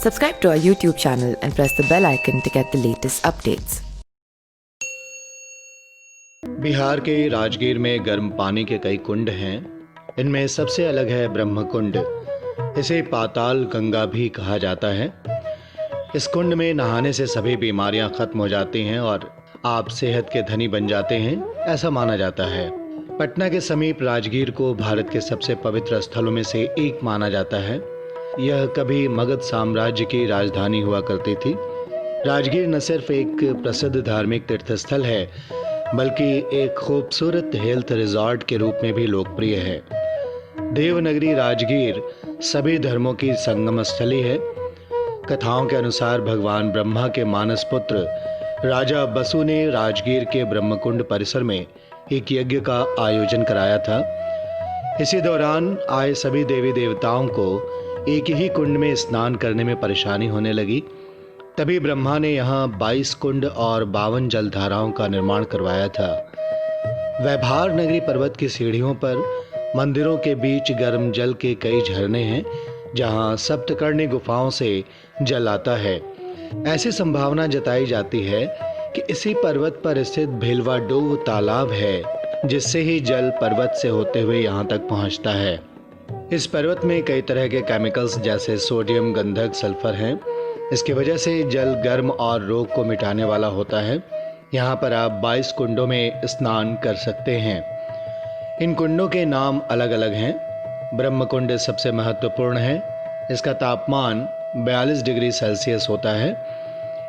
Subscribe to our YouTube channel and press the bell icon to get the latest updates. Bihar के राजगीर में गर्म पानी के कई कुंड हैं। इनमें सबसे अलग है ब्रह्म कुंड। इसे पाताल गंगा भी कहा जाता है। इस कुंड में नहाने से सभी बीमारियां खत्म हो जाती हैं और आप सेहत के धनी बन जाते हैं, ऐसा माना जाता है। पटना के समीप राजगीर को भारत के सबसे पवित्र स्थलों में से एक माना जाता है। यह कभी मगध साम्राज्य की राजधानी हुआ करती थी। राजगीर न सिर्फ एक प्रसिद्ध धार्मिक तीर्थस्थल है, बल्कि एक खूबसूरत हेल्थ रिजॉर्ट के रूप में भी लोकप्रिय है। देवनगरी राजगीर सभी धर्मों की संगम स्थली है। कथाओं के अनुसार भगवान ब्रह्मा के मानस पुत्र राजा बसु ने राजगीर के ब्रह्मकुंड परिसर में एक यज्ञ का आयोजन कराया था। इसी दौरान आए सभी देवी देवताओं को एक ही कुंड में स्नान करने में परेशानी होने लगी। तभी ब्रह्मा ने यहाँ 22 कुंड और 52 जलधाराओं का निर्माण करवाया था। वैभार नगरी पर्वत की सीढ़ियों पर मंदिरों के बीच गर्म जल के कई झरने हैं, जहाँ सप्तकर्णी गुफाओं से जल आता है। ऐसी संभावना जताई जाती है कि इसी पर्वत पर स्थित भेलवा डोव तालाब है, जिससे ही जल पर्वत से होते हुए यहाँ तक पहुँचता है। इस पर्वत में कई तरह के केमिकल्स जैसे सोडियम, गंधक, सल्फर हैं। इसकी वजह से जल गर्म और रोग को मिटाने वाला होता है। यहाँ पर आप 22 कुंडों में स्नान कर सकते हैं। इन कुंडों के नाम अलग अलग हैं। ब्रह्म कुंड सबसे महत्वपूर्ण है। इसका तापमान 42 डिग्री सेल्सियस होता है।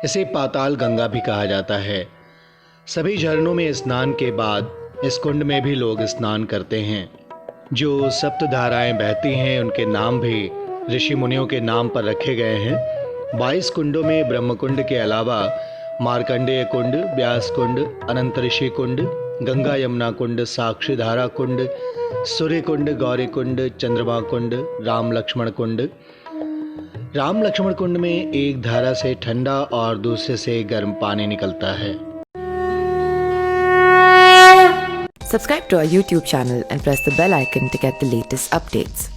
इसे पाताल गंगा भी कहा जाता है। सभी झरनों में स्नान के बाद इस कुंड में भी लोग स्नान करते हैं। जो सप्त धाराएं बहती हैं, उनके नाम भी ऋषि मुनियों के नाम पर रखे गए हैं। 22 कुंडों में ब्रह्मकुंड के अलावा मार्कंडेय कुंड, व्यास कुंड, अनंत ऋषि कुंड, गंगा यमुना कुंड, साक्षीधारा कुंड, सूर्य कुंड, गौरी कुंड, चंद्रमा कुंड, राम लक्ष्मण कुंड। राम लक्ष्मण कुंड में एक धारा से ठंडा और दूसरे से गर्म पानी निकलता है। Subscribe to our YouTube channel and press the bell icon to get the latest updates.